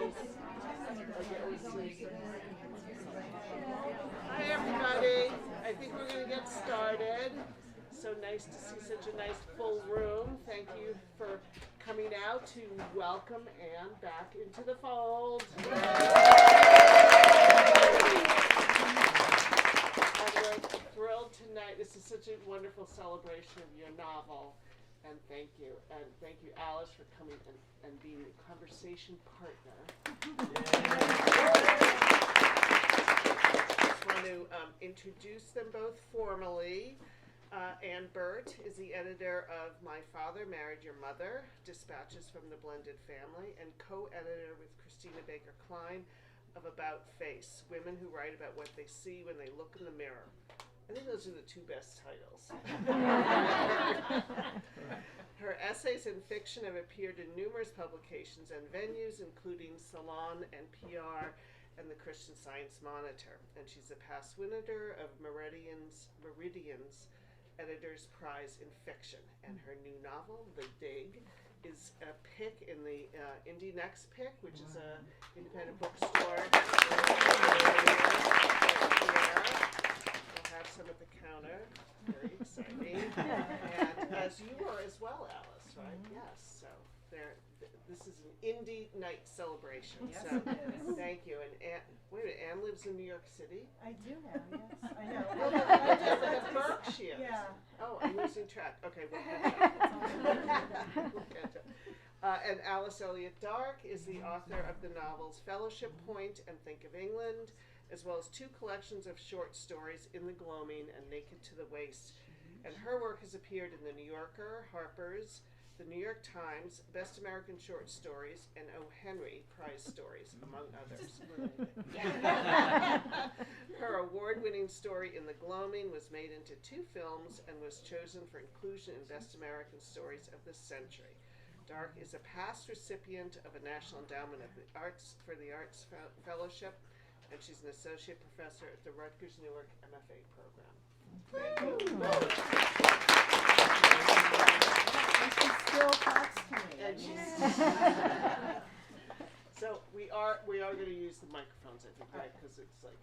Hi everybody. I think we're going to get started. So nice to see such a nice full room. Thank you for coming out to welcome Anne back into the fold. And we're thrilled tonight. This is such a wonderful celebration of your novel. And thank you. And thank you, Alice, for coming and being the conversation partner. I just want to introduce them both formally. Anne Burt is the editor of My Father Married Your Mother, Dispatches from the Blended Family, and co-editor with Christina Baker Klein of About Face, Women Who Write About What They See When They Look in the Mirror. I think those are the two best titles. Her essays and fiction have appeared in numerous publications and venues, including Salon and PR and the Christian Science Monitor. And she's a past winner of Meridian's Editor's Prize in Fiction. And her new novel, The Dig, is a pick in the Indie Next Pick, which is an independent bookstore. Have some at the counter. Very exciting. And as you are as well, Alice, right? Yes. So this is an indie night celebration. Yes, So it is. thank you. And wait a minute, Anne lives in New York City? I do now, yes. I know. The Berkshires. Yeah. Oh, I'm losing track. Okay, we'll catch up. We'll catch up. And Alice Elliott Dark is the author of the novels Fellowship Point and Think of England, as well as two collections of short stories, In the Gloaming and Naked to the Waist. And her work has appeared in the New Yorker, Harper's, the New York Times, Best American Short Stories, and O. Henry Prize Stories, among others. Her award-winning story, In the Gloaming, was made into 2 films and was chosen for inclusion in Best American Stories of the Century. Dark is a past recipient of a National Endowment of the Arts for the Arts Fellowship, and she's an associate professor at the Rutgers Newark MFA program. Thank you. And she still talks to me. And she's so we are going to use the microphones, I think, right? Because it's like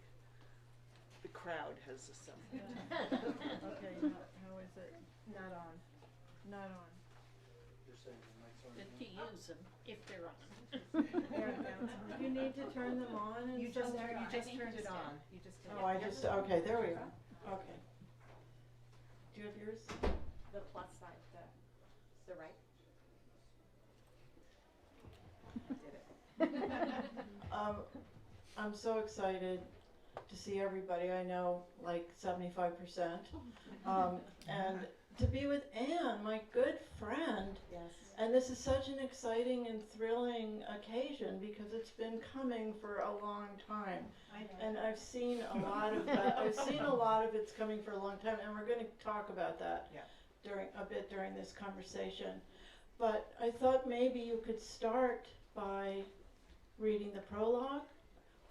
the crowd has assembled. Okay, how is it? Not on. Not on. You're saying the mic's on. Good to use them if they're on. There it goes. You need to turn them on and You just stuff? turned it on. You just did. Oh, I just, okay, there we go. Okay. Do you have yours? The plus side, the right. Did it. I'm so excited to see everybody. I know like 75%. And to be with Anne, my good friend. Yes. And this is such an exciting and thrilling occasion because it's been coming for a long time. I know. And I've seen a lot of it's coming for a long time, and we're going to talk about that during this conversation. But I thought maybe you could start by reading the prologue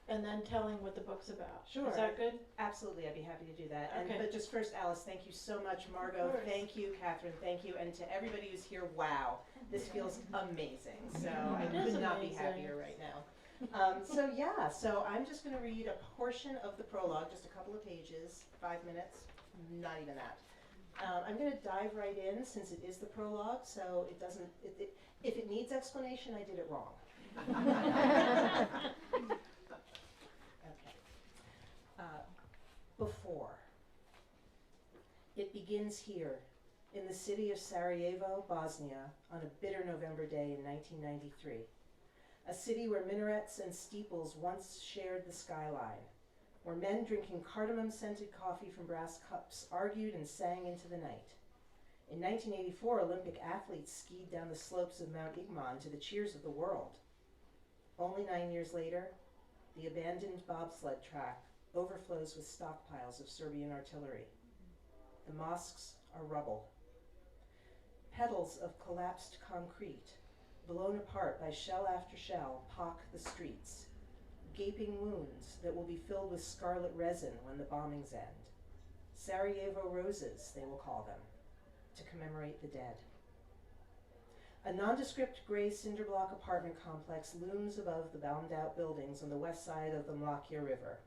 and then telling what the book's about. Sure. Is that good? Absolutely, I'd be happy to do that. Okay. But just first, Alice, thank you so much. Margot, course. thank you. Catherine, thank you. And to everybody who's here, wow, this feels amazing. So I It is could not be amazing. happier right now. So I'm just going to read a portion of the prologue, just a couple of pages, 5 minutes, not even that. I'm going to dive right in since it is the prologue, so it doesn't, if it needs explanation, I did it wrong. Okay. Before. It begins here, in the city of Sarajevo, Bosnia, on a bitter November day in 1993. A city where minarets and steeples once shared the skyline, where men drinking cardamom-scented coffee from brass cups argued and sang into the night. In 1984, Olympic athletes skied down the slopes of Mount Igman to the cheers of the world. Only 9 years later, the abandoned bobsled track overflows with stockpiles of Serbian artillery. The mosques are rubble. Petals of collapsed concrete, blown apart by shell after shell, pock the streets. Gaping wounds that will be filled with scarlet resin when the bombings end. Sarajevo roses, they will call them, to commemorate the dead. A nondescript gray cinder block apartment complex looms above the bombed-out buildings on the west side of the Malakia River.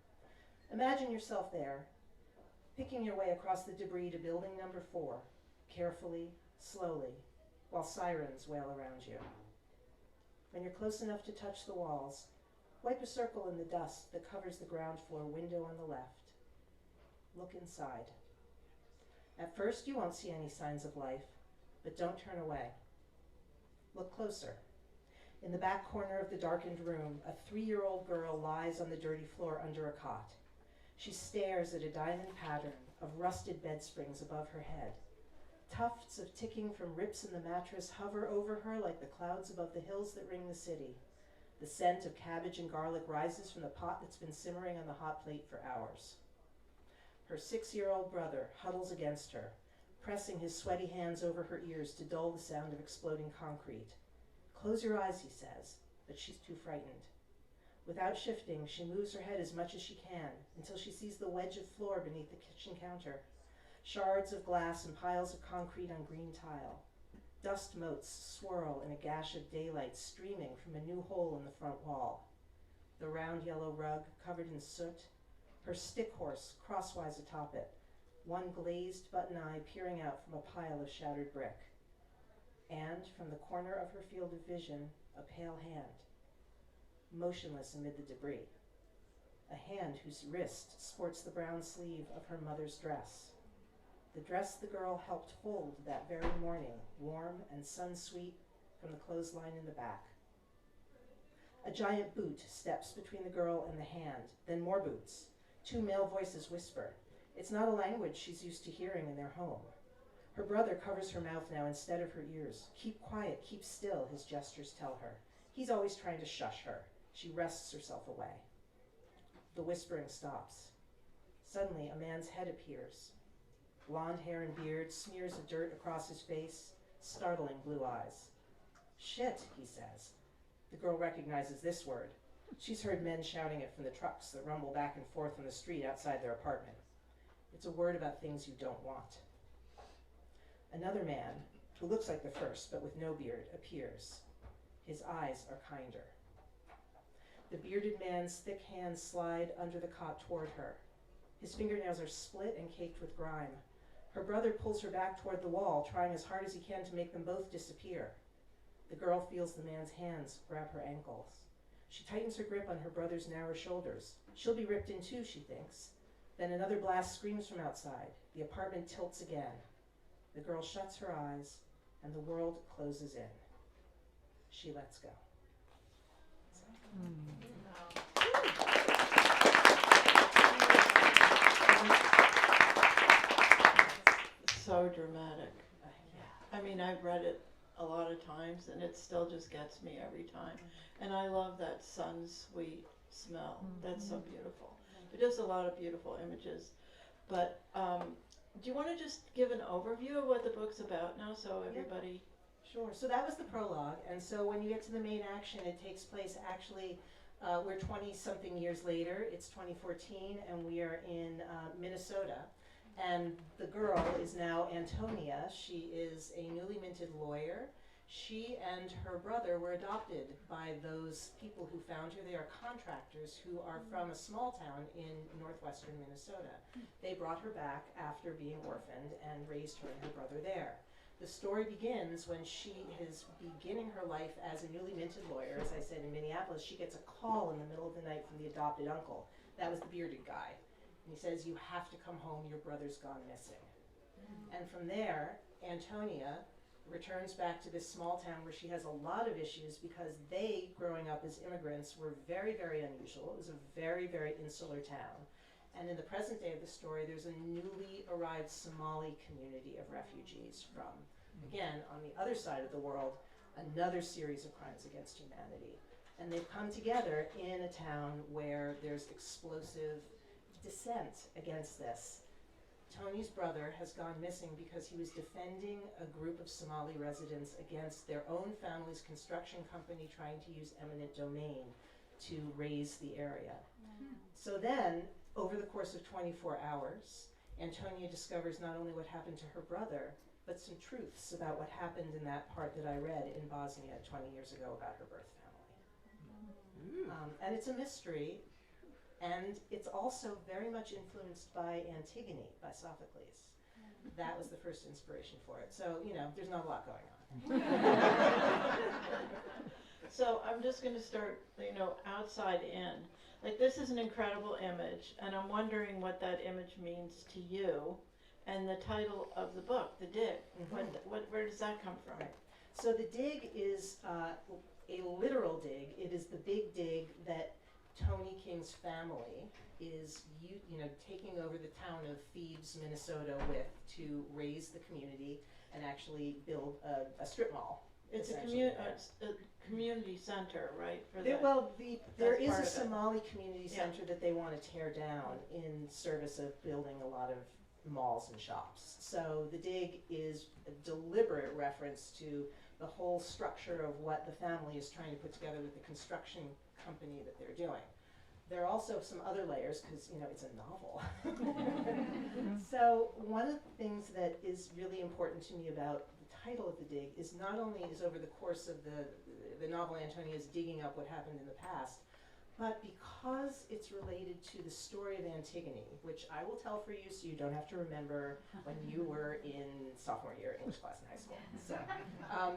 Imagine yourself there, picking your way across the debris to building number 4, carefully, slowly, while sirens wail around you. When you're close enough to touch the walls, wipe a circle in the dust that covers the ground floor window on the left. Look inside. At first, you won't see any signs of life, but don't turn away. Look closer. In the back corner of the darkened room, a 3-year-old girl lies on the dirty floor under a cot. She stares at a diamond pattern of rusted bed springs above her head. Tufts of ticking from rips in the mattress hover over her like the clouds above the hills that ring the city. The scent of cabbage and garlic rises from the pot that's been simmering on the hot plate for hours. Her 6-year-old brother huddles against her, pressing his sweaty hands over her ears to dull the sound of exploding concrete. Close your eyes, he says, but she's too frightened. Without shifting, she moves her head as much as she can until she sees the wedge of floor beneath the kitchen counter. Shards of glass and piles of concrete on green tile. Dust motes swirl in a gash of daylight streaming from a new hole in the front wall. The round yellow rug covered in soot, her stick horse crosswise atop it, one glazed button eye peering out from a pile of shattered brick. And from the corner of her field of vision, a pale hand, motionless amid the debris. A hand whose wrist sports the brown sleeve of her mother's dress. The dress the girl helped fold that very morning, warm and sun-sweet from the clothesline in the back. A giant boot steps between the girl and the hand, then more boots. 2 male voices whisper. It's not a language she's used to hearing in their home. Her brother covers her mouth now instead of her ears. Keep quiet, keep still, his gestures tell her. He's always trying to shush her. She wrests herself away. The whispering stops. Suddenly, a man's head appears. Blonde hair and beard, smears of dirt across his face, startling blue eyes. Shit, he says. The girl recognizes this word. She's heard men shouting it from the trucks that rumble back and forth on the street outside their apartment. It's a word about things you don't want. Another man, who looks like the first but with no beard, appears. His eyes are kinder. The bearded man's thick hands slide under the cot toward her. His fingernails are split and caked with grime. Her brother pulls her back toward the wall, trying as hard as he can to make them both disappear. The girl feels the man's hands grab her ankles. She tightens her grip on her brother's narrow shoulders. She'll be ripped in two, she thinks. Then another blast screams from outside. The apartment tilts again. The girl shuts her eyes, and the world closes in. She lets go. So dramatic. Yeah. I mean, I've read it a lot of times, and it still just gets me every time. And I love that sun-sweet smell. That's so beautiful. But just a lot of beautiful images. But do you want to just give an overview of what the book's about now, so everybody? Sure. So that was the prologue, and so when you get to the main action, it takes place actually, we're 20-something years later. It's 2014, and we are in Minnesota. And the girl is now Antonia. She is a newly minted lawyer. She and her brother were adopted by those people who found her. They are contractors who are from a small town in northwestern Minnesota. They brought her back after being orphaned and raised her and her brother there. The story begins when she is beginning her life as a newly minted lawyer. As I said, in Minneapolis, she gets a call in the middle of the night from the adopted uncle. That was the bearded guy. And he says, "You have to come home, your brother's gone missing." And from there, Antonia returns back to this small town where she has a lot of issues because they, growing up as immigrants, were very, very unusual. It was a very, very insular town. And in the present day of the story, there's a newly arrived Somali community of refugees from, again, on the other side of the world, another series of crimes against humanity. And they've come together in a town where there's explosive dissent against this. Tony's brother has gone missing because he was defending a group of Somali residents against their own family's construction company trying to use eminent domain to raise the area. So then, over the course of 24 hours, Antonia discovers not only what happened to her brother, but some truths about what happened in that part that I read in Bosnia 20 years ago about her birth family. And it's a mystery, and it's also very much influenced by Antigone, by Sophocles. That was the first inspiration for it. So, there's not a lot going on. So I'm just going to start, outside in. Like, this is an incredible image, and I'm wondering what that image means to you. And the title of the book, The Dig, where does that come from? Right. So the dig is a literal dig. It is the big dig that Tony King's family is taking over the town of Thebes, Minnesota with to raise the community and actually build a strip mall. It's a community center, right? There is a part of it. Somali community center that they want to tear down in service of building a lot of malls and shops. So the dig is a deliberate reference to the whole structure of what the family is trying to put together with the construction company that they're doing. There are also some other layers because, it's a novel. So one of the things that is really important to me about the title of the dig is not only is over the course of the novel Antonia is digging up what happened in the past, but because it's related to the story of Antigone, which I will tell for you so you don't have to remember when you were in sophomore year English class in high school. So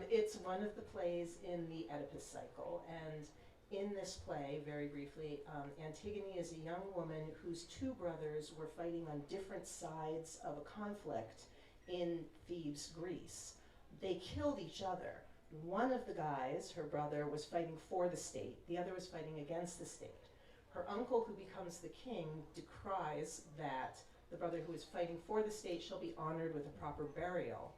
it's one of the plays in the Oedipus cycle, and in this play, very briefly, Antigone is a young woman whose two brothers were fighting on different sides of a conflict in Thebes, Greece. They killed each other. One of the guys, her brother, was fighting for the state. The other was fighting against the state. Her uncle, who becomes the king, decries that the brother who is fighting for the state shall be honored with a proper burial.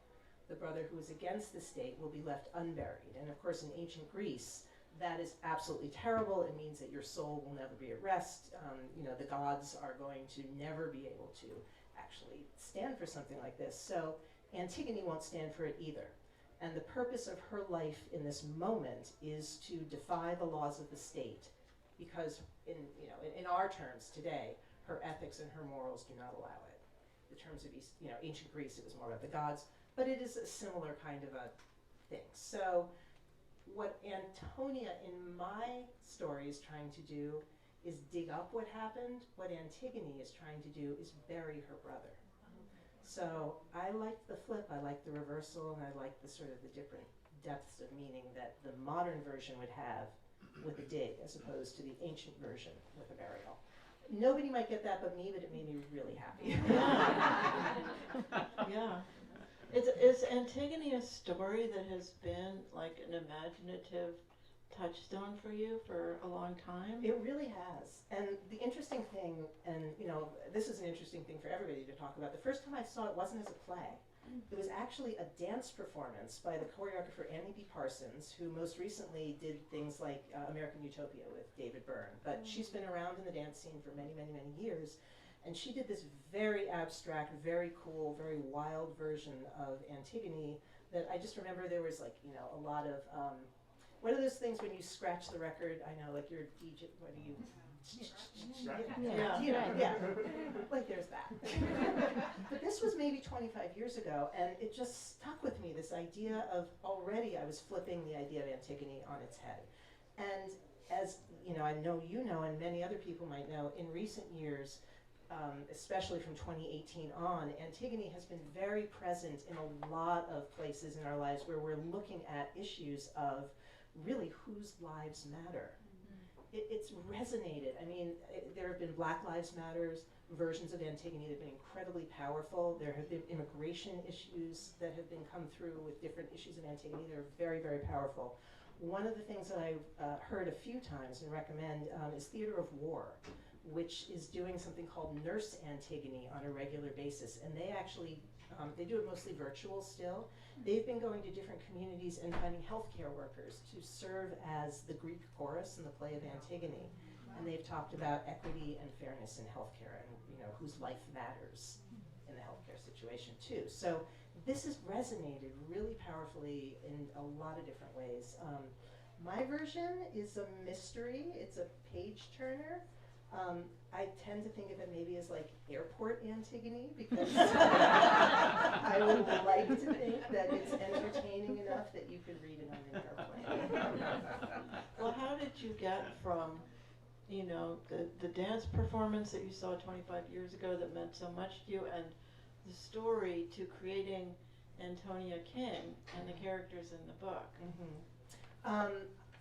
The brother who is against the state will be left unburied. And of course, in ancient Greece, that is absolutely terrible. It means that your soul will never be at rest. The gods are going to never be able to actually stand for something like this. So Antigone won't stand for it either. And the purpose of her life in this moment is to defy the laws of the state, because in our terms today, her ethics and her morals do not allow it. In terms of ancient Greece, it was more about the gods, but it is a similar kind of a thing. So what Antonia in my story is trying to do is dig up what happened. What Antigone is trying to do is bury her brother. So I like the flip, I like the reversal, and I like the sort of the different depths of meaning that the modern version would have with a dig as opposed to the ancient version with a burial. Nobody might get that but me, but it made me really happy. Yeah. Is Antigone a story that has been like an imaginative touchstone for you for a long time? It really has. And the interesting thing, and this is an interesting thing for everybody to talk about, the first time I saw it wasn't as a play. It was actually a dance performance by the choreographer Annie B. Parsons, who most recently did things like American Utopia with David Byrne. But she's been around in the dance scene for many, many, many years. And she did this very abstract, very cool, very wild version of Antigone that I just remember there was a lot of, what are those things when you scratch the record? I know, like you're DJ, what do you? Yeah. Like there's that. But this was maybe 25 years ago, and it just stuck with me, this idea of already I was flipping the idea of Antigone on its head. And as I know and many other people might know, in recent years, especially from 2018 on, Antigone has been very present in a lot of places in our lives where we're looking at issues of really whose lives matter. It's resonated. I mean, there have been Black Lives Matters versions of Antigone that have been incredibly powerful. There have been immigration issues that have been come through with different issues of Antigone that are very, very powerful. One of the things that I've heard a few times and recommend is Theater of War, which is doing something called Nurse Antigone on a regular basis. And they actually, they do it mostly virtual still. They've been going to different communities and finding healthcare workers to serve as the Greek chorus in the play of Antigone. And they've talked about equity and fairness in healthcare and whose life matters in the healthcare situation too. So this has resonated really powerfully in a lot of different ways. My version is a mystery. It's a page turner. I tend to think of it maybe as like airport Antigone, because I would like to think that it's entertaining enough that you could read it on an airplane. Well, how did you get from, you know, the dance performance that you saw 25 years ago that meant so much to you, and the story, to creating Antonia King and the characters in the book?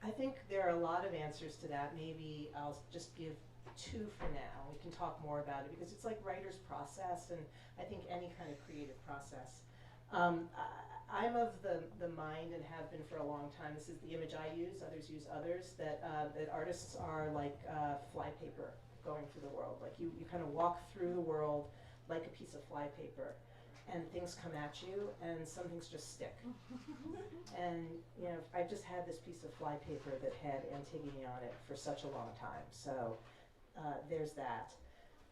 I think there are a lot of answers to that. Maybe I'll just give two for now. We can talk more about it because it's like writer's process, and I think any kind of creative process. I'm of the mind, and have been for a long time, this is the image I use, others use others, that artists are like flypaper going through the world. Like you kind of walk through the world like a piece of flypaper, and things come at you, and some things just stick. And you know, I've just had this piece of flypaper that had Antigone on it for such a long time. So there's that.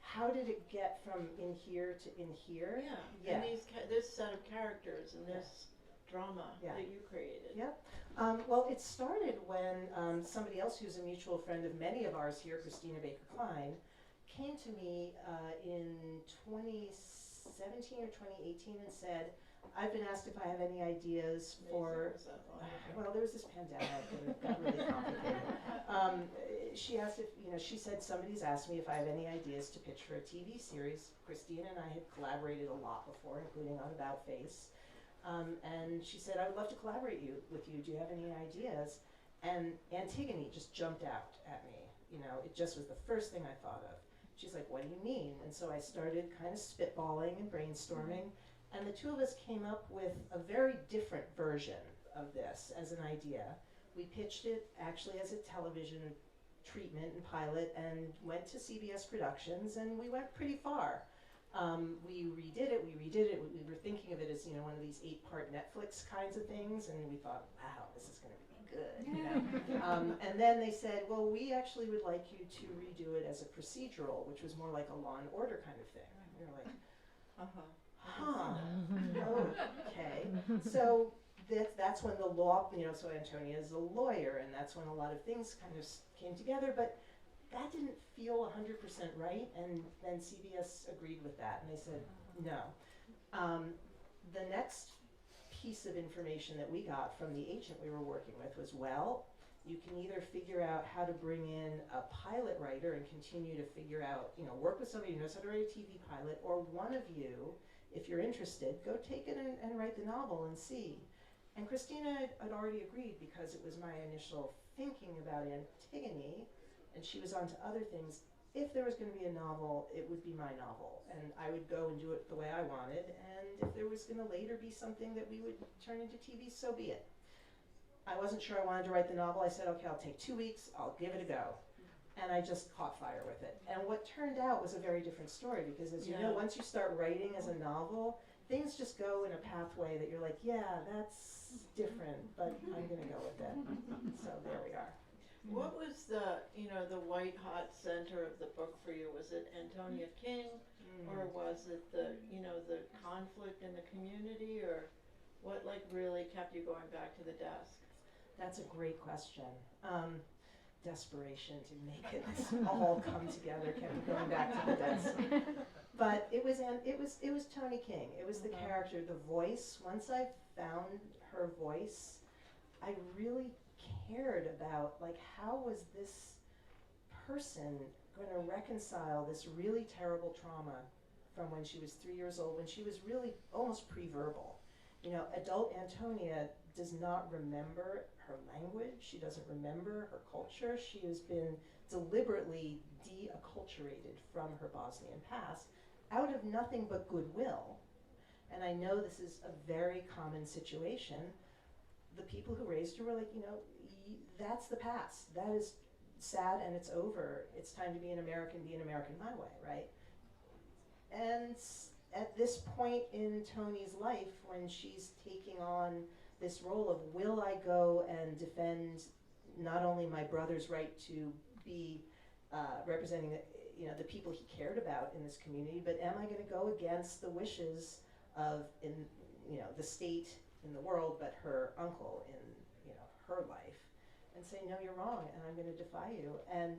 How did it get from in here to in here? Yeah. And this set of characters and this drama that you created. Yep. Well, it started when somebody else who's a mutual friend of many of ours here, Christina Baker Klein, came to me in 2017 or 2018 and said, I've been asked if I have any ideas for, well, there was this pandemic and it got really complicated. She asked if, you know, she said, somebody's asked me if I have any ideas to pitch for a TV series. Christina and I had collaborated a lot before, including on About Face. And she said, I would love to collaborate with you. Do you have any ideas? And Antigone just jumped out at me. You know, it just was the first thing I thought of. She's like, what do you mean? And so I started kind of spitballing and brainstorming. And the two of us came up with a very different version of this as an idea. We pitched it actually as a television treatment and pilot, and went to CBS Productions, and we went pretty far. We redid it. We were thinking of it as, you know, one of these 8-part Netflix kinds of things, and we thought, wow, this is going to be good. You know? And then they said, well, we actually would like you to redo it as a procedural, which was more like a Law and Order kind of thing. And we were like, okay. So that's when the law, you know, so Antonia is a lawyer, and that's when a lot of things kind of came together, but that didn't feel 100% right, and then CBS agreed with that, and they said, no. The next piece of information that we got from the agent we were working with was, well, you can either figure out how to bring in a pilot writer and continue to figure out, you know, work with somebody who knows how to write a TV pilot, or one of you, if you're interested, go take it and write the novel and see. And Christina had already agreed, because it was my initial thinking about Antigone, and she was on to other things. If there was going to be a novel, it would be my novel, and I would go and do it the way I wanted, and if there was going to later be something that we would turn into TV, so be it. I wasn't sure I wanted to write the novel. I said, okay, I'll take 2 weeks, I'll give it a go. And I just caught fire with it. And what turned out was a very different story, because as you know, once you start writing as a novel, things just go in a pathway that you're like, yeah, that's different, but I'm going to go with it. So there we are. What was the, you know, the white hot center of the book for you? Was it Antonia King, or was it the, you know, the conflict in the community, or what like really kept you going back to the desk? That's a great question. Desperation to make it all come together kept me going back to the desk. But it was Toni King. It was the character, the voice. Once I found her voice, I really cared about, like, how was this person going to reconcile this really terrible trauma from when she was 3 years old, when she was really almost pre-verbal. You know, adult Antonia does not remember her language. She doesn't remember her culture. She has been deliberately de-acculturated from her Bosnian past out of nothing but goodwill. And I know this is a very common situation. The people who raised her were like, you know, that's the past. That is sad and it's over. It's time to be an American my way, right? And at this point in Toni's life, when she's taking on this role of, will I go and defend not only my brother's right to be representing the people he cared about in this community, but am I going to go against the wishes of the state in the world, but her uncle in her life, and say, no, you're wrong, and I'm going to defy you. And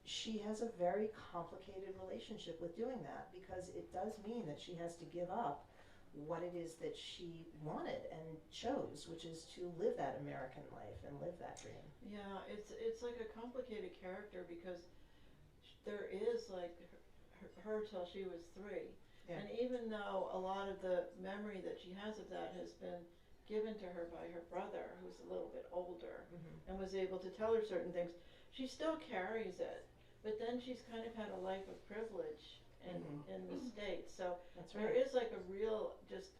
she has a very complicated relationship with doing that, because it does mean that she has to give up what it is that she wanted and chose, which is to live that American life and live that dream. Yeah, it's like a complicated character because there is like her till she was 3. Yeah. And even though a lot of the memory that she has of that has been given to her by her brother, who's a little bit older, and was able to tell her certain things, she still carries it. But then she's kind of had a life of privilege in the States. So That's there right. is like a real, just,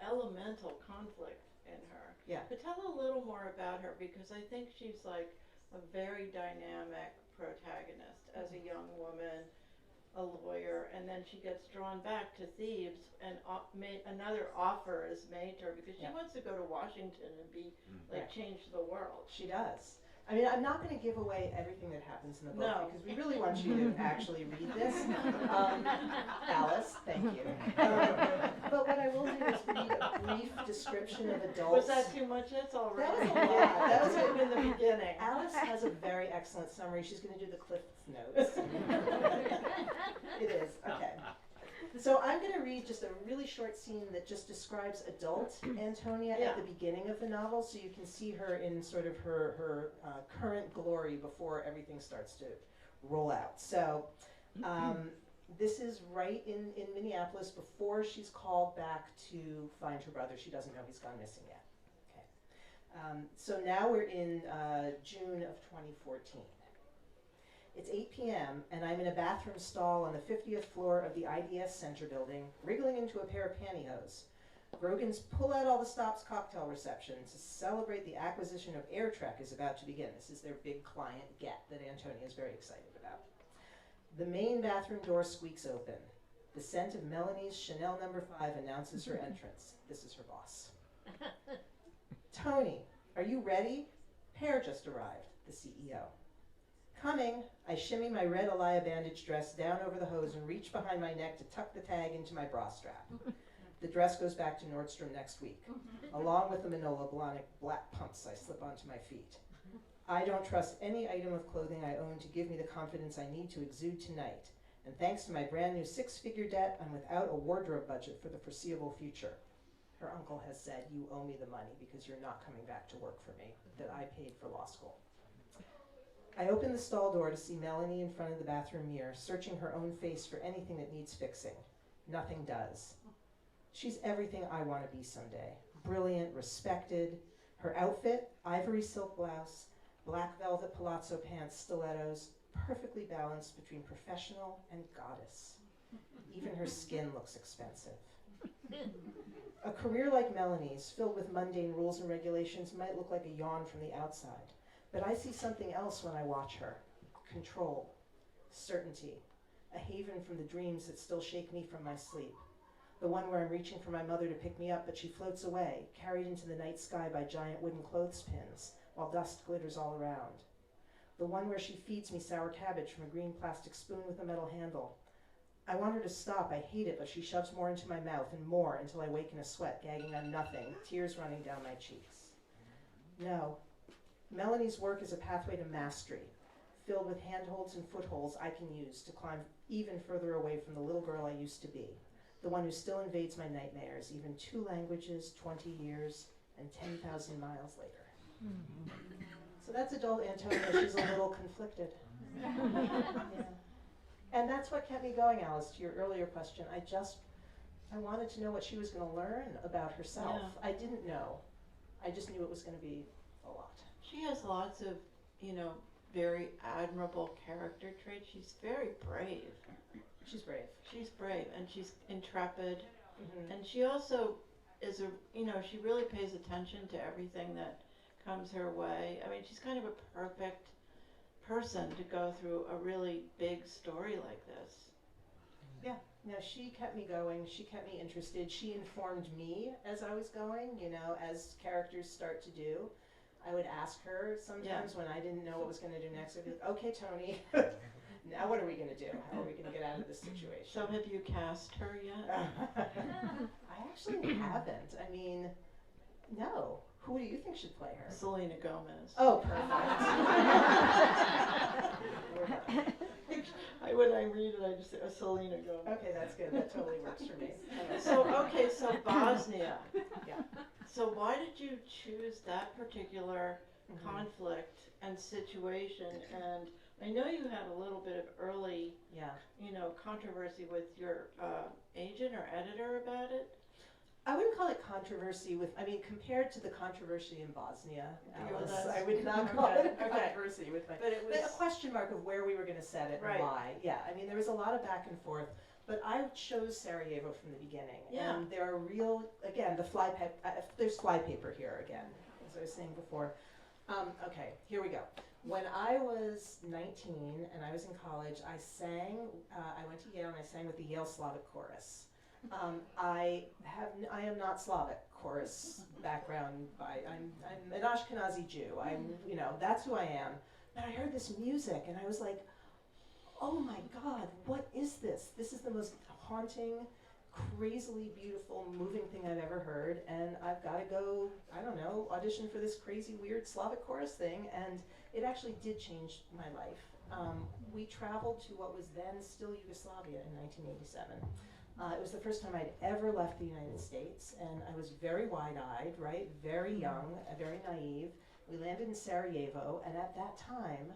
elemental conflict in her. Yeah. But tell a little more about her, because I think she's like a very dynamic protagonist as a young woman, a lawyer, and then she gets drawn back to thieves, and another offer is made to her because she wants to go to Washington and be like change the world. She does. I mean, I'm not going to give away everything that happens in the book No. because we really want you to actually read this. Alice, thank you. But what I will do is read a brief description of adults. Was that too much? That's all right. That was a lot. That was good in the beginning. Alice has a very excellent summary. She's going to do the Cliff Notes. It is, okay. So I'm going to read just a really short scene that just describes adult Antonia at the beginning of the novel, so you can see her in sort of her current glory before everything starts to roll out. So this is right in Minneapolis before she's called back to find her brother. She doesn't know he's gone missing yet. Okay. So now we're in June of 2014. It's 8 p.m. and I'm in a bathroom stall on the 50th floor of the IDS Center building, wriggling into a pair of pantyhose. Grogan's Pull Out All the Stops cocktail reception to celebrate the acquisition of Air Trek is about to begin. This is their big client get that Antonia is very excited about. The main bathroom door squeaks open. The scent of Melanie's Chanel No. 5 announces her entrance. This is her boss. Tony, are you ready? Pear just arrived, the CEO. Coming, I shimmy my red Alaya bandage dress down over the hose and reach behind my neck to tuck the tag into my bra strap. The dress goes back to Nordstrom next week, along with the Manolo Blahnik black pumps I slip onto my feet. I don't trust any item of clothing I own to give me the confidence I need to exude tonight. And thanks to my brand new 6-figure debt, I'm without a wardrobe budget for the foreseeable future. Her uncle has said, you owe me the money because you're not coming back to work for me, that I paid for law school. I open the stall door to see Melanie in front of the bathroom mirror, searching her own face for anything that needs fixing. Nothing does. She's everything I want to be someday. Brilliant, respected. Her outfit, ivory silk blouse, black velvet palazzo pants, stilettos, perfectly balanced between professional and goddess. Even her skin looks expensive. A career like Melanie's, filled with mundane rules and regulations, might look like a yawn from the outside. But I see something else when I watch her. Control, certainty, a haven from the dreams that still shake me from my sleep. The one where I'm reaching for my mother to pick me up, but she floats away, carried into the night sky by giant wooden clothespins, while dust glitters all around. The one where she feeds me sour cabbage from a green plastic spoon with a metal handle. I want her to stop, I hate it, but she shoves more into my mouth and more until I wake in a sweat, gagging on nothing, tears running down my cheeks. No. Melanie's work is a pathway to mastery, filled with handholds and footholds I can use to climb even further away from the little girl I used to be, the one who still invades my nightmares, even 2 languages, 20 years, and 10,000 miles later. So that's adult Antonia. She's a little conflicted. Yeah. And that's what kept me going, Alice, to your earlier question. I wanted to know what she was going to learn about herself. Yeah. I didn't know. I just knew it was going to be a lot. She has lots of, very admirable character traits. She's very brave. She's brave. She's brave, and she's intrepid. Mm-hmm. And she also is she really pays attention to everything that comes her way. I mean, she's kind of a perfect person to go through a really big story like this. Yeah. No, she kept me going. She kept me interested. She informed me as I was going, as characters start to do. I would ask her sometimes when I didn't know what was going to do next. I'd be like, okay, Tony, now what are we going to do? How are we going to get out of this situation? So have you cast her yet? I actually haven't. I mean, no. Who do you think should play her? Selena Gomez. Oh, perfect. Selena Gomez. Okay, that's good. That totally works for me. So Bosnia. Yeah. So why did you choose that particular Mhm. conflict and situation? And I know you had a little bit of early, Yeah. controversy with your agent or editor about it. I wouldn't call it controversy compared to the controversy in Bosnia, Yeah, Alice, that's- I would not call okay, it a okay. controversy with my, But it was a question mark of where we were gonna set it Right. and why. Yeah, I mean, there was a lot of back and forth, but I chose Sarajevo from the beginning. Yeah. And there are again, there's flypaper here again, as I was saying before. Okay, here we go. When I was 19 and I was in college, I sang, I went to Yale and I sang with the Yale Slavic Chorus. I am not Slavic chorus background. I'm an Ashkenazi Jew. That's who I am. But I heard this music and I was like, oh my God, what is this? This is the most haunting, crazily beautiful, moving thing I've ever heard. And I've got to go, I don't know, audition for this crazy, weird Slavic chorus thing. And it actually did change my life. We traveled to what was then still Yugoslavia in 1987. It was the first time I'd ever left the United States, and I was very wide-eyed, right? Very young, very naive. We landed in Sarajevo, and at that time,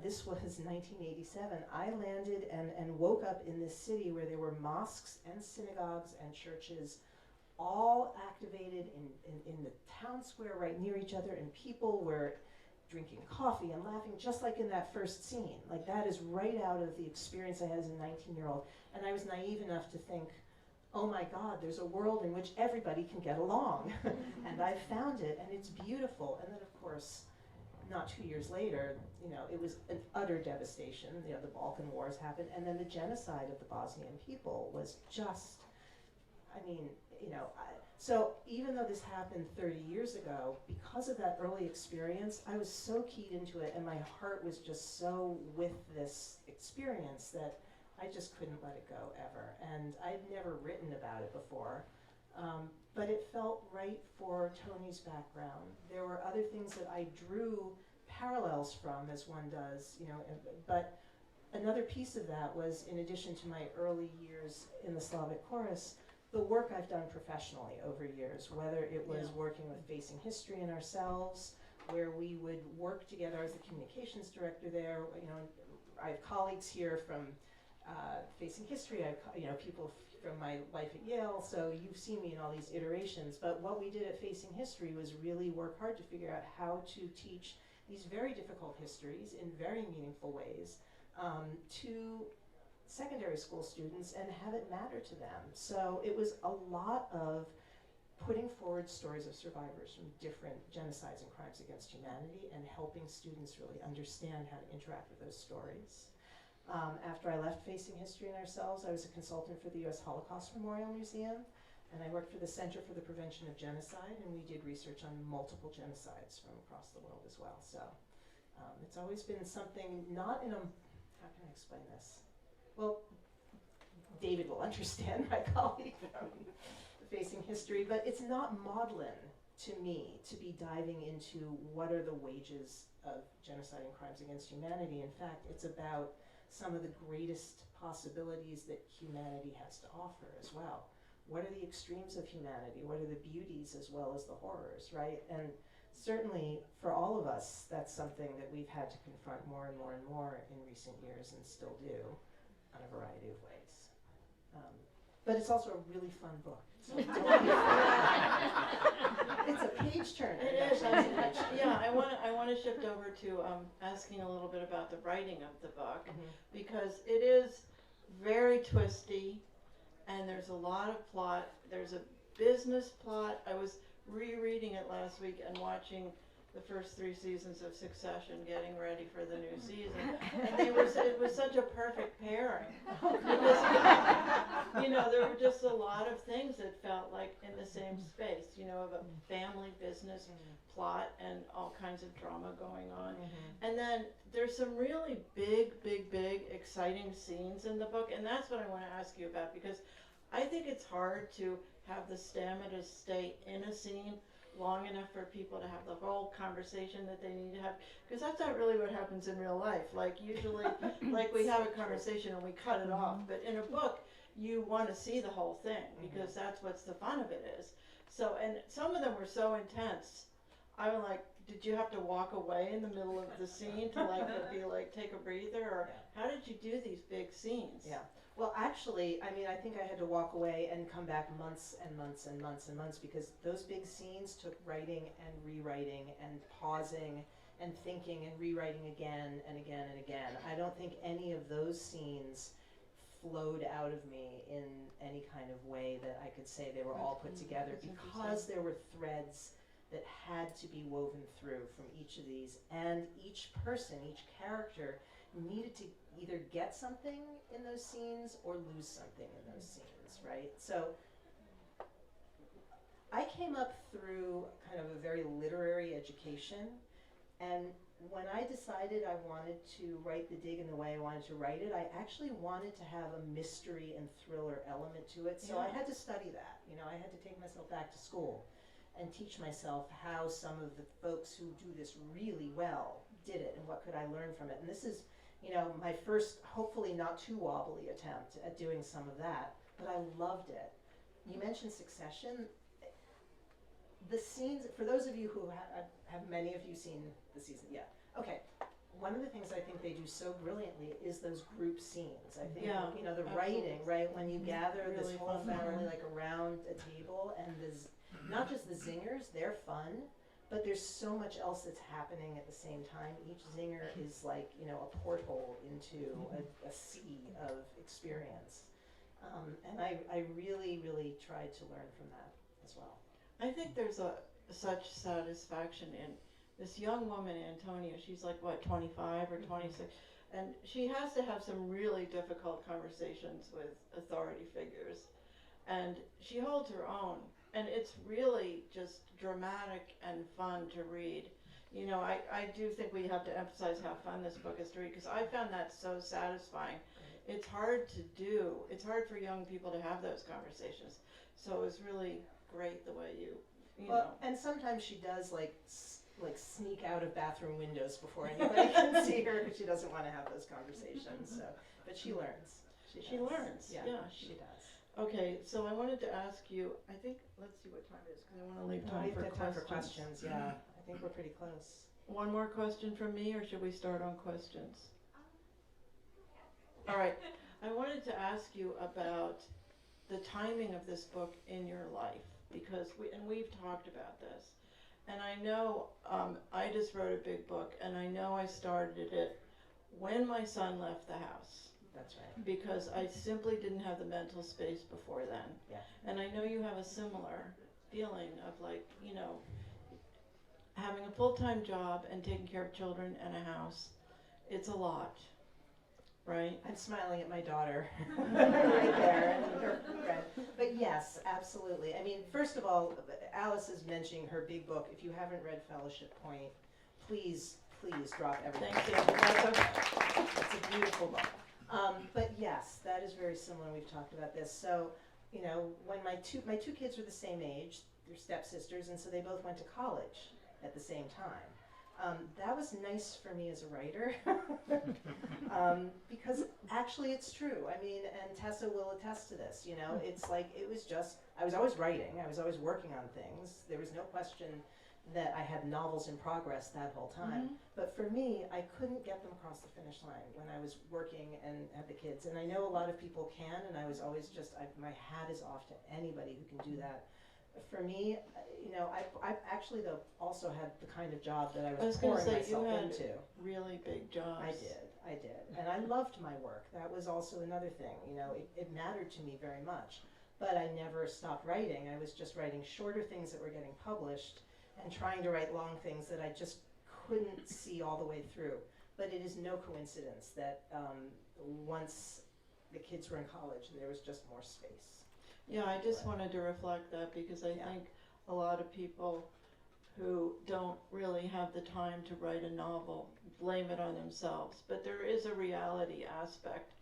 this was 1987, I landed and woke up in this city where there were mosques and synagogues and churches all activated in the town square right near each other, and people were drinking coffee and laughing just like in that first scene. Like, that is right out of the experience I had as a 19-year-old. And I was naive enough to think, oh my God, there's a world in which everybody can get along. And I found it, and it's beautiful. And then, of course, not 2 years later, it was an utter devastation. The Balkan Wars happened, and then the genocide of the Bosnian people was just, so even though this happened 30 years ago, because of that early experience, I was so keyed into it, and my heart was just so with this experience that I just couldn't let it go ever. And I'd never written about it before, but it felt right for Tony's background. There were other things that I drew parallels from, as one does, but another piece of that was, in addition to my early years in the Slavic chorus, the work I've done professionally over years, whether it was working with Facing History and ourselves, where we would work together. I was the communications director there. I have colleagues here from Facing History. I have people from my life at Yale, so you've seen me in all these iterations. But what we did at Facing History was really work hard to figure out how to teach these very difficult histories in very meaningful ways to secondary school students and have it matter to them. So it was a lot of putting forward stories of survivors from different genocides and crimes against humanity and helping students really understand how to interact with those stories. After I left Facing History and ourselves, I was a consultant for the U.S. Holocaust Memorial Museum, and I worked for the Center for the Prevention of Genocide, and we did research on multiple genocides from across the world as well. So it's always been something, not in a, how can I explain this? Well, David will understand, my colleague from Facing History, but it's not maudlin to me to be diving into what are the wages of genocide and crimes against humanity. In fact, it's about some of the greatest possibilities that humanity has to offer as well. What are the extremes of humanity? What are the beauties as well as the horrors, right? And certainly for all of us, that's something that we've had to confront more and more and more in recent years, and still do in a variety of ways. But it's also a really fun book. So it's a page turner. It is. I want to shift over to asking a little bit about the writing of the book, because it is very twisty, and there's a lot of plot. There's a business plot. I was rereading it last week and watching the first 3 seasons of Succession, getting ready for the new season, and it was such a perfect pairing. Because, there were just a lot of things that felt like in the same space, of a family business plot and all kinds of drama going on. And then there's some really big, exciting scenes in the book, and that's what I want to ask you about, because I think it's hard to have the stamina to stay in a scene long enough for people to have the whole conversation that they need to have, because that's not really what happens in real life. Like usually, like we have a conversation and we cut it off, but in a book, you want to see the whole thing because that's what's the fun of it is. So, and some of them were so intense. I was like, did you have to walk away in the middle of the scene to like be like take a breather, or how did you do these big scenes? Yeah. Well, actually, I mean, I think I had to walk away and come back months and months and months and months because those big scenes took writing and rewriting and pausing and thinking and rewriting again and again and again. I don't think any of those scenes flowed out of me in any kind of way that I could say they were all put together because there were threads that had to be woven through from each of these, and each person, each character needed to either get something in those scenes or lose something in those scenes, right? So I came up through kind of a very literary education, and when I decided I wanted to write The Dig in the way I wanted to write it, I actually wanted to have a mystery and thriller element to it, so I had to study that. You know, I had to take myself back to school and teach myself how some of the folks who do this really well did it and what could I learn from it. And this is, you know, my first, hopefully not too wobbly attempt at doing some of that, but I loved it. You mentioned Succession. The scenes, for those of you who have many of you seen the season? Yeah. Okay. One of the things I think they do so brilliantly is those group scenes. I think, you know, the writing, right? When you gather Really this whole fun. family like around a table, and there's not just the zingers, they're fun, but there's so much else that's happening at the same time. Each zinger is like, you know, a porthole into a sea of experience. And I really, really tried to learn from that as well. I think there's such satisfaction in this young woman, Antonia. She's like, what, 25 or 26? And she has to have some really difficult conversations with authority figures. And she holds her own. And it's really just dramatic and fun to read. You know, I do think we have to emphasize how fun this book is to read, because I found that so satisfying. It's hard to do. It's hard for young people to have those conversations. So it was really great the way you know. And sometimes she does like sneak out of bathroom windows before anybody can see her because she doesn't want to have those conversations. So, but she learns. She learns. Yeah, she does. Okay, so I wanted to ask you, I think, let's see what time it is, because I want to leave time for questions. Time for questions, yeah. I think we're pretty close. One more question from me, or should we start on questions? All right, I wanted to ask you about the timing of this book in your life, because we've talked about this. And I know I just wrote a big book, and I know I started it when my son left the house. That's right. Because I simply didn't have the mental space before then. Yeah. And I know you have a similar feeling of like, you know, having a full-time job and taking care of children and a house. It's a lot, right? I'm smiling at my daughter right there. And her friend. But yes, absolutely. I mean, first of all, Alice is mentioning her big book. If you haven't read Fellowship Point, please drop everything. Thank you. It's a beautiful book. But yes, that is very similar. We've talked about this. So, you know, when my two kids were the same age, they're stepsisters, and so they both went to college at the same time. That was nice for me as a writer because actually it's true. I mean, and Tessa will attest to this. You know, it's like it was just I was always writing. I was always working on things. There was no question that I had novels in progress that whole time. But for me, I couldn't get them across the finish line when I was working and had the kids. And I know a lot of people can, and I was always just, my hat is off to anybody who can do that. For me, you know, I actually though also had the kind of job that I was pouring myself into. Really big jobs. I did. And I loved my work. That was also another thing, you know, it mattered to me very much. But I never stopped writing. I was just writing shorter things that were getting published and trying to write long things that I just couldn't see all the way through. But it is no coincidence that once the kids were in college, there was just more space. Yeah, I just wanted to reflect that because I think a lot of people who don't really have the time to write a novel blame it on themselves. But there is a reality aspect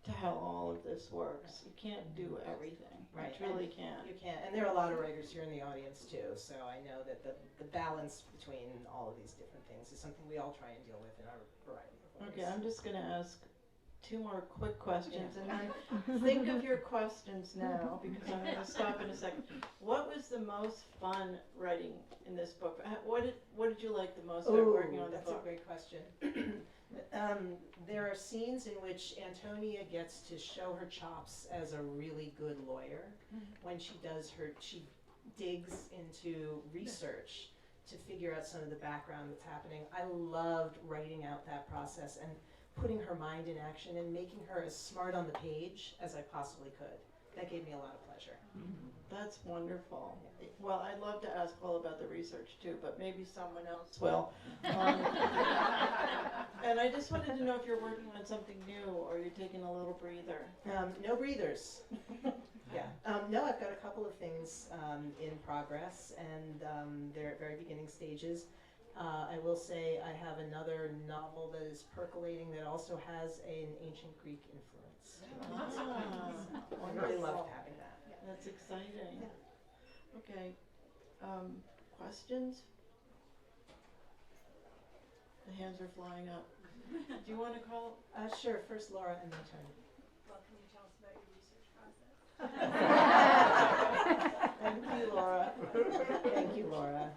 to how all of this works. You can't do everything. Right. You really can't. You can't, and there are a lot of writers here in the audience too, so I know that the balance between all of these different things is something we all try and deal with in our variety of ways. Okay, I'm just gonna ask 2 more quick questions, and then think of your questions now, because I'm gonna stop in a second. What was the most fun writing in this book? What did you like the most about working on the that's book? a great question. There are scenes in which Antonia gets to show her chops as a really good lawyer when she digs into research to figure out some of the background that's happening. I loved writing out that process and putting her mind in action and making her as smart on the page as I possibly could. That gave me a lot of pleasure. That's wonderful. Well, I'd love to ask Paul about the research too, but maybe someone else will. And I just wanted to know if you're working on something new or you're taking a little breather. No breathers. No, I've got a couple of things in progress, and they're at very beginning stages. I will say I have another novel that is percolating that also has an ancient Greek influence. I really loved having that. That's exciting. Okay. Questions? The hands are flying up. Do you want to call? Sure, first Laura and then Tony. Well, can you tell us about your research process? Thank you, Laura. Thank you, Laura.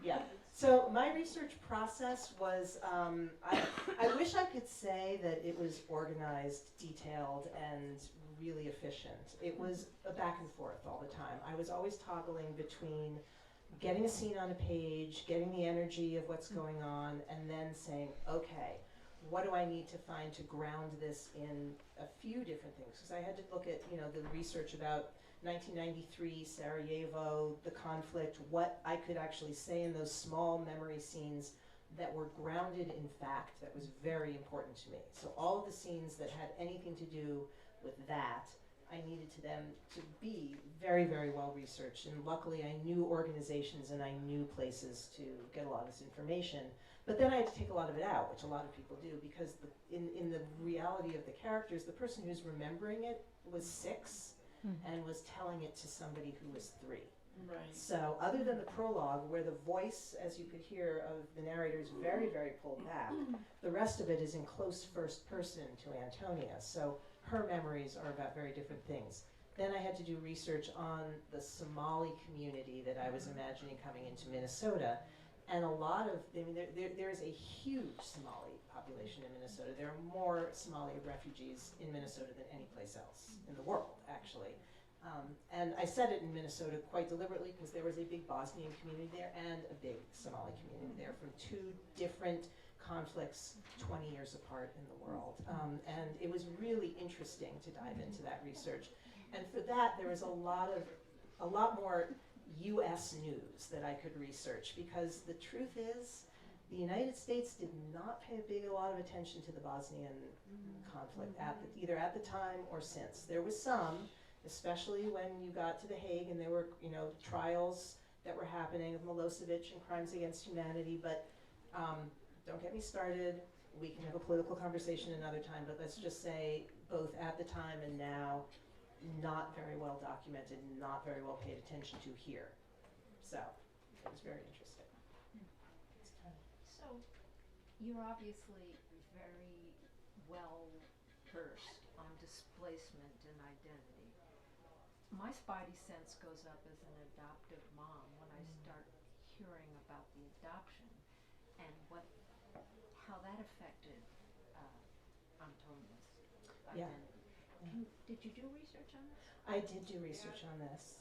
Yeah. So my research process was, I wish I could say that it was organized, detailed, and really efficient. It was a back and forth all the time. I was always toggling between getting a scene on a page, getting the energy of what's going on, and then saying, okay, what do I need to find to ground this in a few different things? Because I had to look at, the research about 1993, Sarajevo, the conflict, what I could actually say in those small memory scenes that were grounded in fact, that was very important to me. So all of the scenes that had anything to do with that, I needed them to be very, very well researched. And luckily I knew organizations and I knew places to get a lot of this information. But then I had to take a lot of it out, which a lot of people do, because in the reality of the characters, the person who's remembering it was 6 and was telling it to somebody who was 3. Right. So other than the prologue, where the voice, as you could hear, of the narrator is very, very pulled back, the rest of it is in close first person to Antonia. So her memories are about very different things. Then I had to do research on the Somali community that I was imagining coming into Minnesota. And a lot of, there is a huge Somali population in Minnesota. There are more Somali refugees in Minnesota than any place else in the world, actually. And I said it in Minnesota quite deliberately because there was a big Bosnian community there and a big Somali community there from 2 different conflicts 20 years apart in the world. And it was really interesting to dive into that research. And for that, there was a lot more U.S. news that I could research, because the truth is, the United States did not pay a lot of attention to the Bosnian conflict, either at the time or since. There was some, especially when you got to The Hague and there were, trials that were happening of Milosevic and crimes against humanity, but don't get me started. We can have a political conversation another time, but let's just say both at the time and now, not very well documented, not very well paid attention to here. So it was very interesting. So you're obviously very well versed on displacement and identity. My spidey sense goes up as an adoptive mom when I start hearing about the adoption and how that affected Antonia's identity. Did you do research on this? I did do research on this.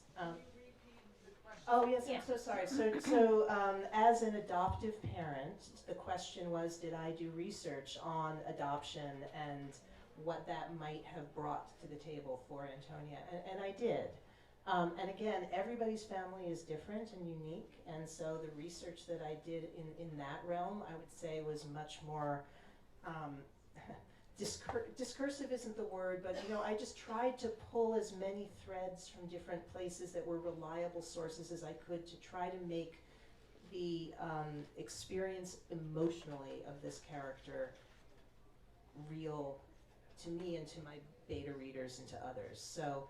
Oh yes, I'm so sorry. So as an adoptive parent, the question was, did I do research on adoption and what that might have brought to the table for Antonia? And I did. And again, everybody's family is different and unique, and so the research that I did in that realm, I would say, was much more discursive isn't the word, but I just tried to pull as many threads from different places that were reliable sources as I could to try to make the experience emotionally of this character real to me and to my beta readers and to others. So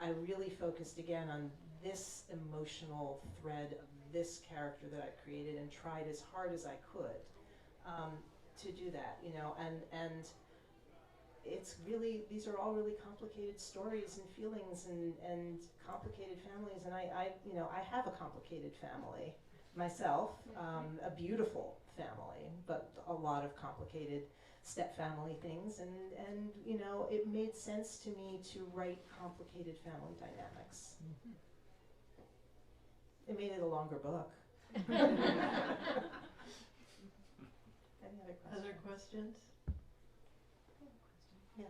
I really focused again on this emotional thread of this character that I created and tried as hard as I could to do that, you know, and it's really, these are all really complicated stories and feelings and complicated families, and I you know, I have a complicated family myself, a beautiful family, but a lot of complicated step-family things, and you know, it made sense to me to write complicated family dynamics. It made it a longer book. Any other questions? Other questions? Yeah.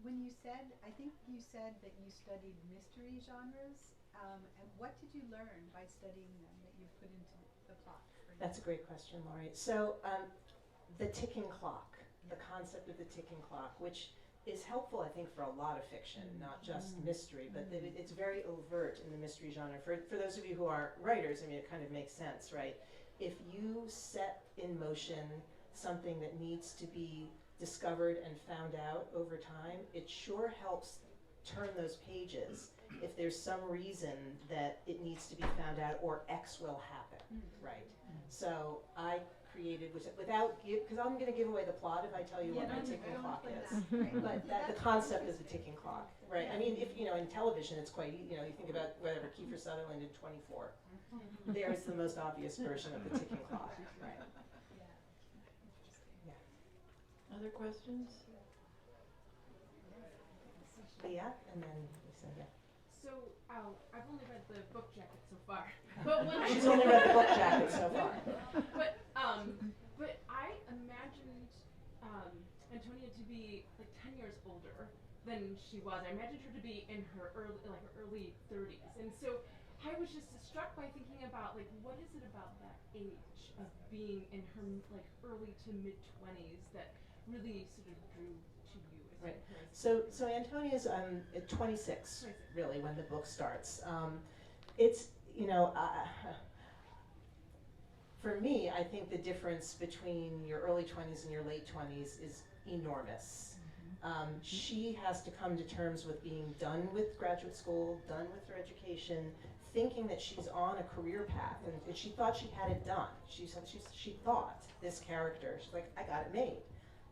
When you said, I think you said that you studied mystery genres, and what did you learn by studying them that you put into the plot? That's a great question, Laurie. So the ticking clock, the concept of the ticking clock, which is helpful, I think, for a lot of fiction, not just mystery, but that it's very overt in the mystery genre. For those of you who are writers, I mean, it kind of makes sense, right? If you set in motion something that needs to be discovered and found out over time, it sure helps turn those pages if there's some reason that it needs to be found out or X will happen, right? So I created, without, because I'm going to give away the plot if I tell you what my ticking clock is. But the concept is the ticking clock, right? I mean, if, you know, in television it's quite, you know, you think about whatever Kiefer Sutherland did 24. There's the most obvious version of the ticking clock, right? Other questions? Leah, and then Lisa, yeah. So, I've only read the book jacket so far. But when She's only read the book jacket so far. But I imagined Antonia to be like 10 years older than she was. I imagined her to be in her early 30s. And so I was just struck by thinking about, like, what is it about that age of being in her like early to mid 20s that really sort of drew to you as Right. a person? So Antonia's 26, really, when the book starts. It's, you know, for me, I think the difference between your early 20s and your late 20s is enormous. She has to come to terms with being done with graduate school, done with her education, thinking that she's on a career path, and she thought she had it done. She thought, this character, she's like, I got it made.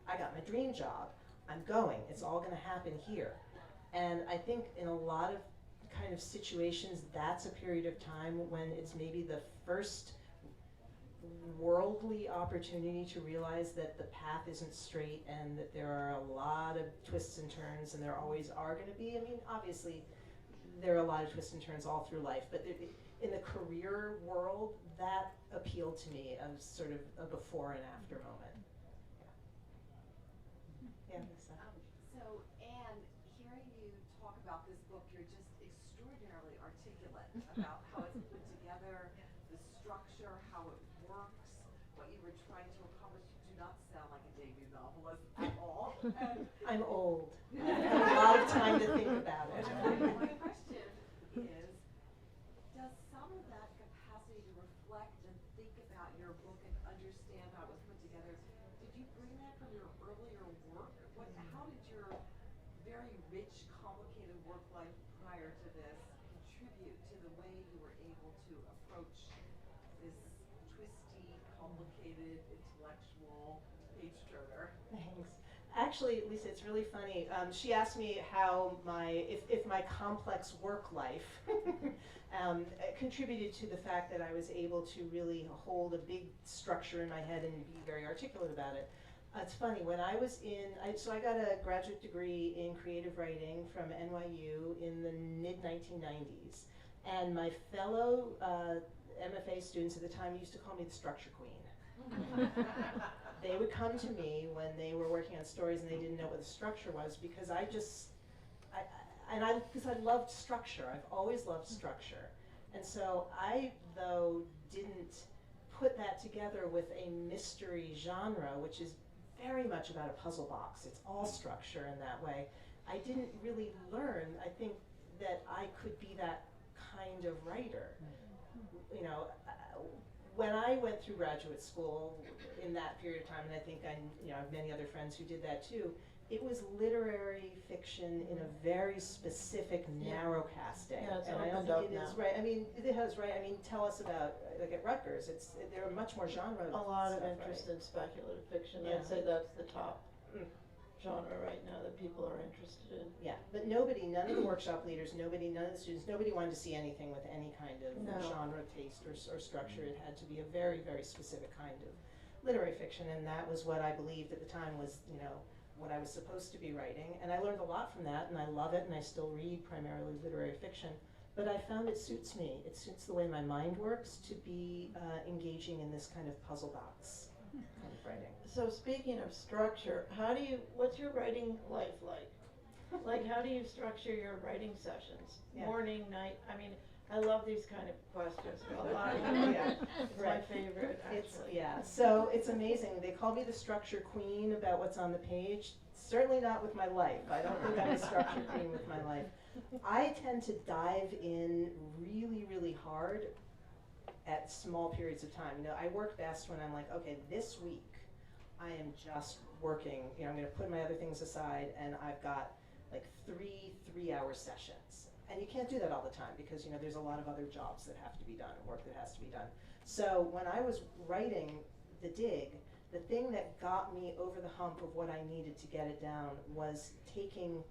I got my dream job. I'm going. It's all going to happen here. And I think in a lot of kind of situations, that's a period of time when it's maybe the first worldly opportunity to realize that the path isn't straight and that there are a lot of twists and turns, and there always are going to be. I mean, obviously, there are a lot of twists and turns all through life, but in the career world, that appealed to me as sort of a before and after moment. Yeah, Lisa. So, Anne, hearing you talk about this book, you're just extraordinarily articulate about how it's put together, the structure, how it works, what you were trying to accomplish. You do not sound like a debut novelist at all. And I'm old. I've had a lot of time to think about it. my question is, does some of that capacity to reflect and think about your book and understand how it was put together, did you bring that from your earlier work? How did your very rich, complicated work life prior to this contribute to the way you were able to approach this twisty, complicated, intellectual page-turner? Thanks. Actually, Lisa, it's really funny. She asked me how if my complex work life contributed to the fact that I was able to really hold a big structure in my head and be very articulate about it. It's funny, when I was so I got a graduate degree in creative writing from NYU in the mid-1990s, and my fellow MFA students at the time used to call me the structure queen. They would come to me when they were working on stories and they didn't know what the structure was, because because I loved structure. I've always loved structure. And so I, though, didn't put that together with a mystery genre, which is very much about a puzzle box. It's all structure in that way. I didn't really learn, I think, that I could be that kind of writer. You know, when I went through graduate school in that period of time, and I think I have many other friends who did that too, it was literary fiction in a very specific, narrow casting. Yeah, it's and I don't opened think up it is now. right. I mean, it has, right? I mean, tell us about, like at Rutgers, there are much more genre A lot of stuff, interest right? in speculative fiction. Yeah. I'd say that's the top Mm. genre right now that people are interested in. Yeah, but none of the workshop leaders, none of the students, nobody wanted to see anything with any kind of No. genre, taste, or structure. It had to be a very, very specific kind of literary fiction, and that was what I believed at the time was, what I was supposed to be writing. And I learned a lot from that, and I love it, and I still read primarily literary fiction. But I found it suits me. It suits the way my mind works to be engaging in this kind of puzzle box kind of writing. So speaking of structure, what's your writing life like? Like, how do you structure your writing sessions? Yeah. Morning, night? I mean, I love these kind of questions. A lot of them. Yeah, It's right. my favorite, actually. So it's amazing. They call me the structure queen about what's on the page. Certainly not with my life. I don't think I'm a structure queen with my life. I tend to dive in really, really hard at small periods of time. I work best when I'm like, okay, this week I am just working. I'm going to put my other things aside, and I've got like 3-hour sessions. And you can't do that all the time because, there's a lot of other jobs that have to be done and work that has to be done. So when I was writing The Dig, the thing that got me over the hump of what I needed to get it down was taking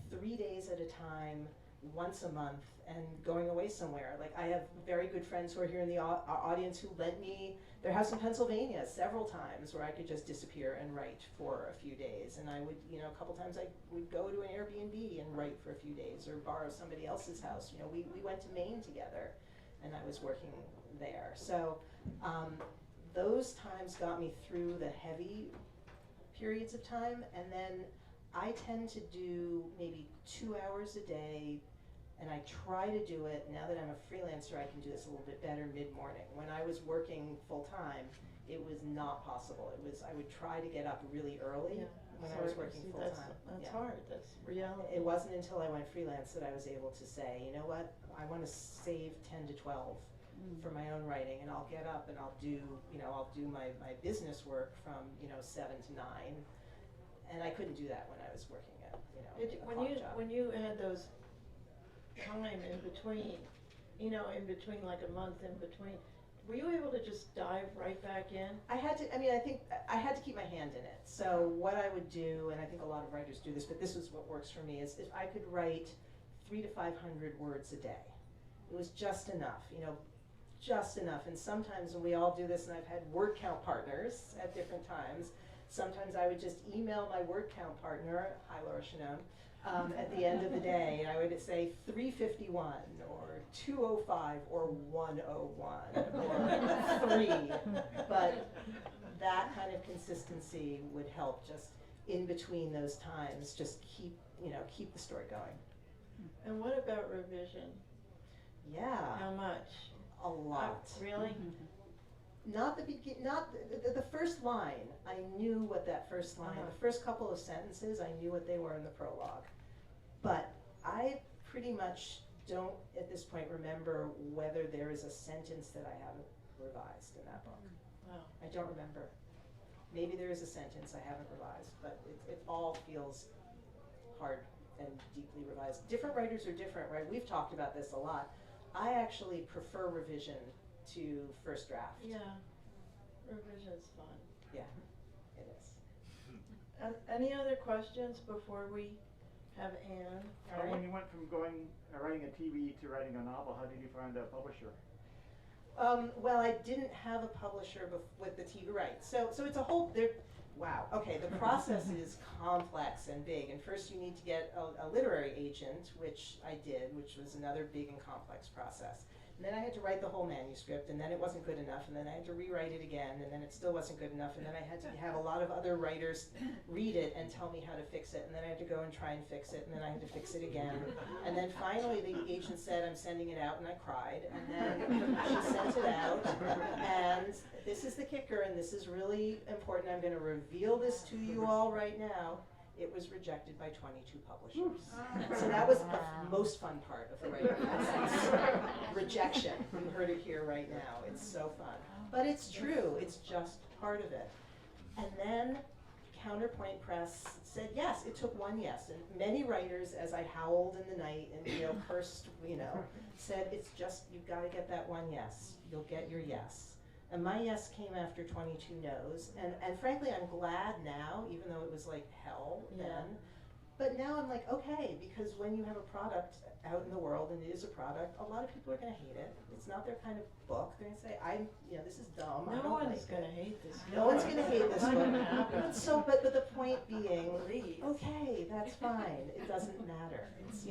3 days at a time, once a month, and going away somewhere. Like, I have very good friends who are here in the audience who lent me their house in Pennsylvania several times where I could just disappear and write for a few days. And I would, a couple times I would go to an Airbnb and write for a few days or borrow somebody else's house. We went to Maine together and I was working there. So those times got me through the heavy periods of time. And then I tend to do maybe 2 hours a day. And I try to do it, now that I'm a freelancer, I can do this a little bit better mid-morning. When I was working full-time, it was not possible. I would try to get up really early when I was working full-time. That's hard, that's reality. It wasn't until I went freelance that I was able to say, you know what, I want to save 10 to 12 for my own writing, and I'll get up and I'll do my business work from, 7 to 9. And I couldn't do that when I was working at, a clock job. When you had those time in between, like a month in between, were you able to just dive right back in? I think I had to keep my hand in it. So what I would do, and I think a lot of writers do this, but this is what works for me, is if I could write 300 to 500 words a day. It was just enough, just enough. And sometimes, and we all do this, and I've had word count partners at different times, sometimes I would just email my word count partner, hi Laura Chanone, at the end of the day, and I would say 351 or 205 or 101 or 3. But that kind of consistency would help just in between those times, just keep the story going. And what about revision? Yeah. How much? A lot. Really? Not the first line. I knew what that first line, the first couple of sentences, I knew what they were in the prologue. But I pretty much don't, at this point, remember whether there is a sentence that I haven't revised in that book. Wow. I don't remember. Maybe there is a sentence I haven't revised, but it all feels hard and deeply revised. Different writers are different, right? We've talked about this a lot. I actually prefer revision to first draft. Yeah, revision's fun. Yeah, it is. Any other questions before we have Anne? When you went from writing a TV to writing a novel, how did you find a publisher? Well, I didn't have a publisher with the TV rights, so it's a whole. Wow. Okay, the process is complex and big, and first you need to get a literary agent, which I did, which was another big and complex process. And then I had to write the whole manuscript, and then it wasn't good enough, and then I had to rewrite it again, and then it still wasn't good enough, and then I had to have a lot of other writers read it and tell me how to fix it, and then I had to go and try and fix it, and then I had to fix it again. And then finally the agent said, I'm sending it out, and I cried, and then she sent it out, and this is the kicker, and this is really important, I'm going to reveal this to you all right now. It was rejected by 22 publishers. So that was the most fun part of the writing process. Rejection. You heard it here right now. It's so fun. But it's true. It's just part of it. And then Counterpoint Press said yes. It took one yes. And many writers, as I howled in the night and cursed, said it's just, you've got to get that one yes. You'll get your yes. And my yes came after 22 no's. And frankly, I'm glad now, even though it was like hell then. But now I'm like, okay, because when you have a product out in the world, and it is a product, a lot of people are going to hate it. It's not their kind of book. They're going to say, this is dumb. I No don't one's like going it. to hate this. No one's going to hate this Not gonna book. happen. So, but the point being, Please. okay, that's fine. It doesn't matter. It's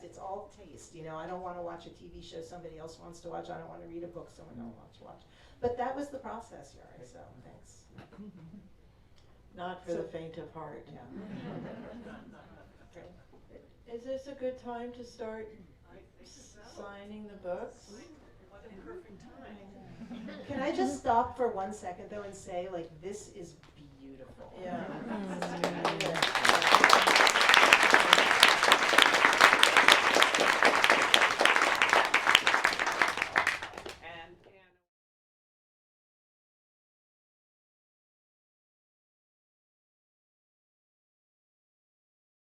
it's all taste. I don't want to watch a TV show somebody else wants to watch. I don't want to read a book someone else wants to watch. But that was the process, Yari. So thanks. Not for the faint of heart. Yeah. Is this a good time to start signing the books? What a perfect time. Can I just stop for 1 second though and say, this is beautiful. Yeah.